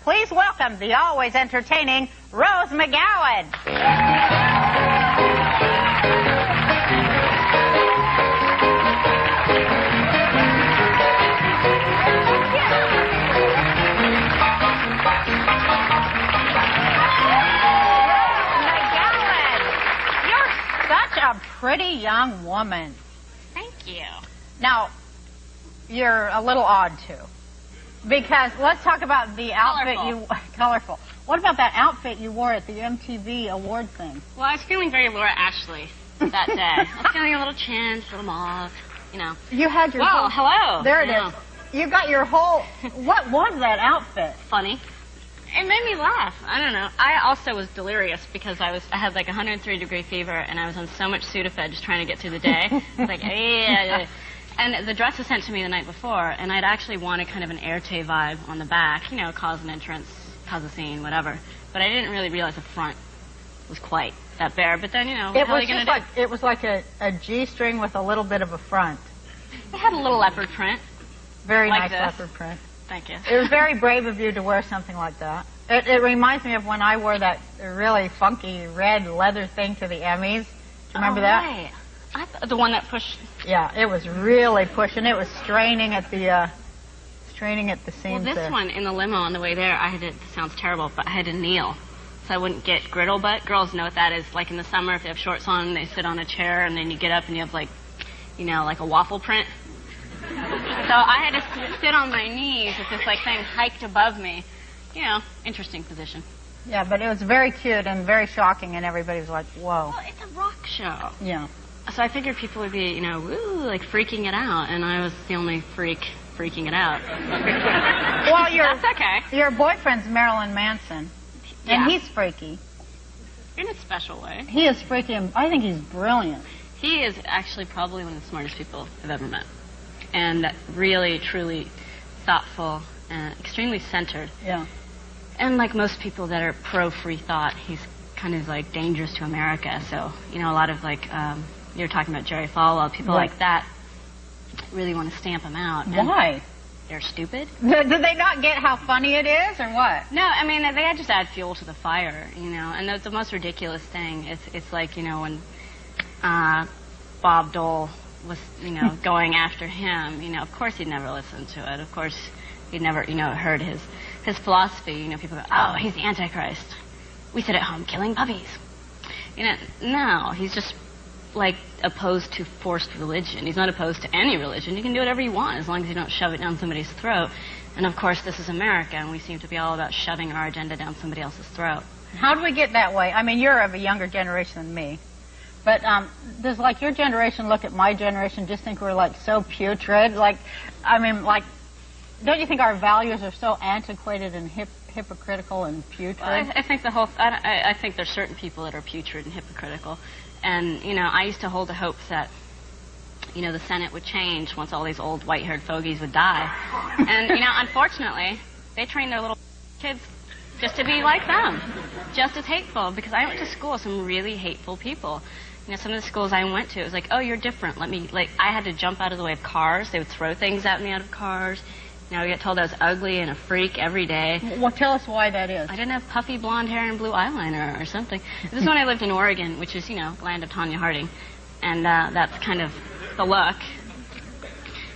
Please welcome the always entertaining Rose McGowan. Such a pretty young woman. Thank you. Now, you're a little odd, too. Because let's talk about the outfit colorful. What about that outfit you wore at the MTV award thing? Well, I was feeling very Laura Ashley that day. I was feeling a little chintz, a little mauve, you know. You had your whole... hello. There it is. You got your whole... What was that outfit? Funny. It made me laugh. I don't know. I also was delirious because I had like 103-degree fever and I was on so much Sudafed just trying to get through the day. Like, yeah. And the dress was sent to me the night before, and I'd actually wanted kind of an Erte vibe on the back, you know, cause an entrance, cause a scene, whatever. But I didn't really realize the front was quite that bare. But then, you know, what are you going to do? It was like a G-string with a little bit of a front. It had a little leopard print. Very like nice this. leopard print. Thank you. It was very brave of you to wear something like that. It reminds me of when I wore that really funky red leather thing to the Emmys. Do you remember that? Right. The one that pushed... Yeah, it was really pushing. It was straining at the seams. Well, this one, in the limo on the way there, I had to... It sounds terrible, but I had to kneel so I wouldn't get griddle butt. Girls know what that is. Like in the summer, if they have shorts on, they sit on a chair, and then you get up and you have like, you know, like a waffle print. So I had to sit on my knees with this like thing hiked above me. You know, interesting position. Yeah, but it was very cute and very shocking, and everybody was like, whoa. Well, it's a rock show. Yeah. So I figured people would be, you know, woo, like freaking it out, and I was the only freak freaking it out. Well, that's okay. Your boyfriend's Marilyn Manson, and he's freaky. In a special way. He is freaky, and I think he's brilliant. He is actually probably one of the smartest people I've ever met, and really, truly thoughtful and extremely centered. Yeah. And like most people that are pro-free thought, he's kind of like dangerous to America. So, you know, a lot of like, you're talking about Jerry Falwell, people like that really want to stamp him out. Why? They're stupid. Did they not get how funny it is, or what? No, I mean, they just add fuel to the fire, you know. And the most ridiculous thing, it's like, you know, when Bob Dole was, you know, going after him, you know, of course he'd never listened to it. Of course he'd never, you know, heard his philosophy. You know, people go, oh, he's the Antichrist. We sit at home killing puppies. You know, no, he's just like opposed to forced religion. He's not opposed to any religion. You can do whatever you want as long as you don't shove it down somebody's throat. And of course, this is America, and we seem to be all about shoving our agenda down somebody else's throat. How do we get that way? I mean, you're of a younger generation than me. But does like your generation look at my generation, just think we're like so putrid? Like, I mean, like, don't you think our values are so antiquated and hypocritical and putrid? Well, I think I think there's certain people that are putrid and hypocritical. And, you know, I used to hold the hopes that, you know, the Senate would change once all these old white-haired fogies would die. And, you know, unfortunately, they train their little kids just to be like them, just as hateful, because I went to school with some really hateful people. You know, some of the schools I went to, it was like, oh, you're different. I had to jump out of the way of cars. They would throw things at me out of cars. You know, I get told I was ugly and a freak every day. Well, tell us why that is. I didn't have puffy blonde hair and blue eyeliner or something. This is when I lived in Oregon, which is, you know, land of Tanya Harding. And that's kind of the look.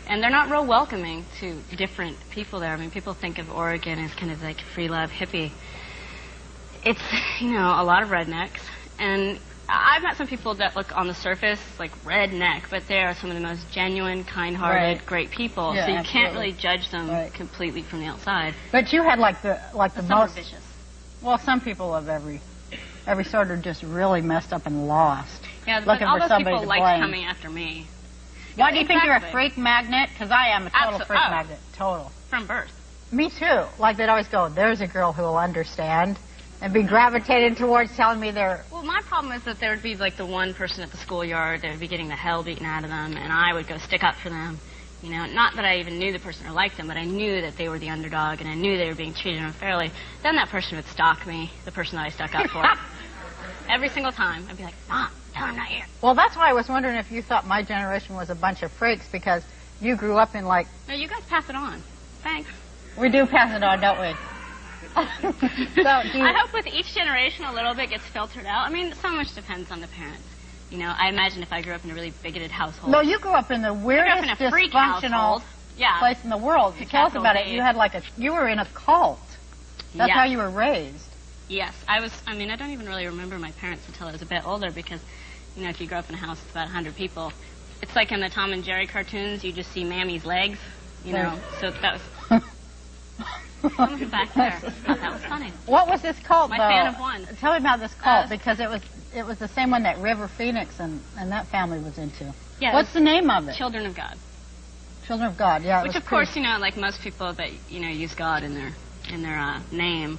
And they're not real welcoming to different people there. I mean, people think of Oregon as kind of like free love hippie. It's, you know, a lot of rednecks. And I've met some people that look on the surface like redneck, but they are some of the most genuine, kind-hearted, great people. Yeah, so you absolutely. can't really judge them completely from the outside. But you had like the most vicious. Well, some people of every sort are just really messed up and lost. Yeah, but all those people liked blame. coming after me. Why do you think you're a freak magnet? Because I am a total freak magnet. Total. From birth. Me too. Like they'd always go, there's a girl who will understand. And be gravitated towards telling me they're... Well, my problem is that there would be, like, the one person at the schoolyard that would be getting the hell beaten out of them, and I would go stick up for them. You know, not that I even knew the person or liked them, but I knew that they were the underdog, and I knew they were being treated unfairly. Then that person would stalk me, the person that I stuck up for. Every single time. I'd be like, Mom, tell him not here. Well, that's why I was wondering if you thought my generation was a bunch of freaks, because you grew up in, like... No, you guys pass it on. Thanks. We do pass it on, don't we? I hope with each generation a little bit gets filtered out. I mean, so much depends on the parents. You know, I imagine if I grew up in a really bigoted household. No, you grew up in the weirdest, dysfunctional place in the world. So tell us about it. You had you were in a cult. That's how you were raised. Yes, I mean, I don't even really remember my parents until I was a bit older because, you know, if you grow up in a house with about 100 people, it's like in the Tom and Jerry cartoons, you just see Mammy's legs, you know, so that was... Someone back there. Oh, that was funny. What was this cult, My fan of one. Tell me about this cult, because it was the same one that River Phoenix and that family was into. Yeah. What's the name of it? Children of God. Children of God, yeah. Which, of course, you know, like most people that, you know, use God in their name,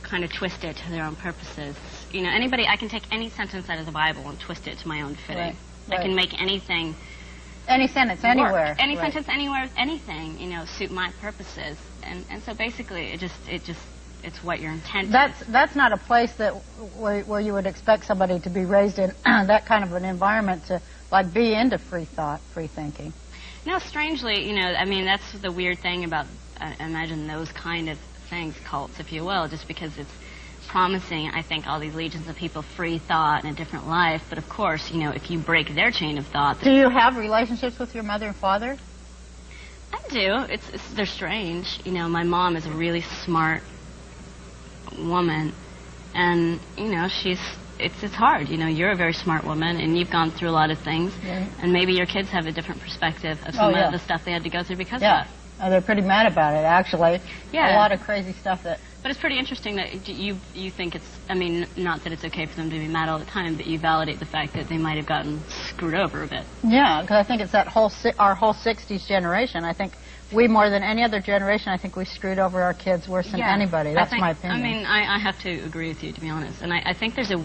kind of twist it to their own purposes. You know, I can take any sentence out of the Bible and twist it to my own fitting. Right. I can make anything... Any sentence, anywhere. Any sentence, anywhere, anything, you know, suit my purposes. And so basically, it's what your intent is. That's not a place where you would expect somebody to be raised in that kind of an environment to, like, be into free thought, free thinking. No, strangely, you know, I mean, that's the weird thing about, I imagine, those kind of things, cults, if you will, just because it's promising, I think, all these legions of people free thought and a different life. But, of course, you know, if you break their chain of thought... Do you have relationships with your mother and father? I do. They're strange. You know, my mom is a really smart woman. And, you know, it's hard. You know, you're a very smart woman, and you've gone through a lot of things. Yeah. And maybe your kids have a different perspective of some of the stuff they had to go through because of that. They're pretty mad about it, actually. Yeah. A lot of crazy stuff that... But it's pretty interesting that you think it's, I mean, not that it's okay for them to be mad all the time, but you validate the fact that they might have gotten screwed over a bit. Yeah, because I think it's our whole 60s generation. I think we, more than any other generation, I think we screwed over our kids worse than anybody. That's my opinion. I mean, I have to agree with you, to be honest. And I think there's I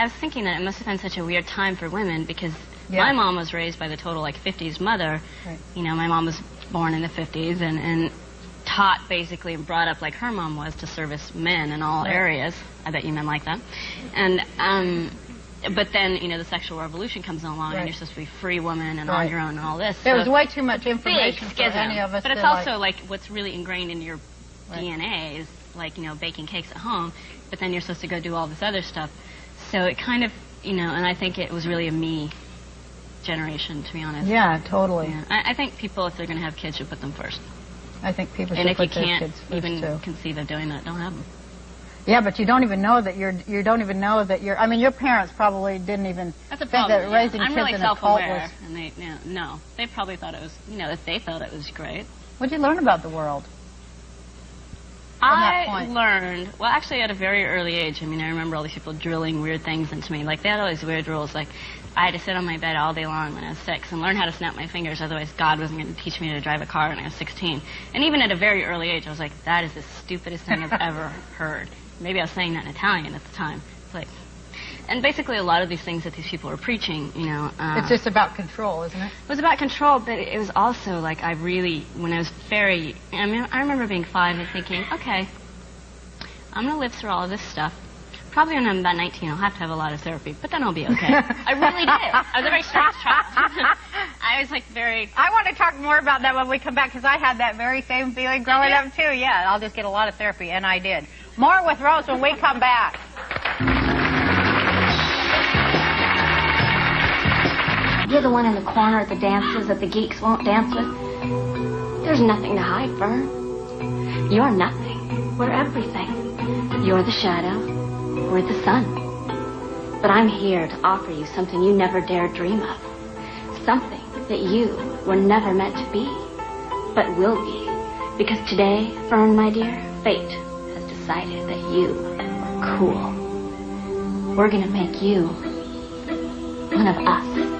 was thinking that it must have been such a weird time for women because my mom was raised by the total, 50s mother. Right. You know, my mom was born in the 50s and taught basically and brought up like her mom was to service men in all areas. I bet you men like that. And but then, you know, the sexual revolution comes along and you're supposed to be a free woman and on your own and all this. There was way too much information for any of us. But it's also like what's really ingrained in your DNA is like, you know, baking cakes at home, but then you're supposed to go do all this other stuff. So it kind of, you know, and I think it was really a me generation, to be honest. Yeah, totally. Yeah. I think people, if they're going to have kids, should put them first. I think people should put their kids first, too. And if you can't even conceive of doing that, don't have them. Yeah, but you don't even know that you don't even know that you're, I mean, your parents probably didn't even think that raising kids in a cult was... And they probably thought it was, you know, that they thought it was great. What did you learn about the world? I learned, well, actually at a very early age. I mean, I remember all these people drilling weird things into me. Like, they had all these weird rules. Like, I had to sit on my bed all day long when I was 6 and learn how to snap my fingers, otherwise God wasn't going to teach me to drive a car when I was 16. And even at a very early age, I was like, that is the stupidest thing I've ever heard. Maybe I was saying that in Italian at the time. It's like, and basically a lot of these things that these people are preaching, you know... it's just about control, isn't it? It was about control, but it was also like I really, when I was very... I mean, I remember being 5 and thinking, okay, I'm going to live through all of this stuff. Probably when I'm about 19, I'll have to have a lot of therapy, but then I'll be okay. I really did. I was a very strange child. I was like very... I want to talk more about that when we come back, because I had that very same feeling growing up, too. Yeah, I'll just get a lot of therapy, and I did. More with Rose when we come back. You're the one in the corner at the dances that the geeks won't dance with. There's nothing to hide, Vern. You're nothing. We're everything. You're the shadow. We're the sun. But I'm here to offer you something you never dared dream of. Something that you were never meant to be, but will be. Because today, Fern, my dear, fate has decided that you are cool. We're gonna make you one of us.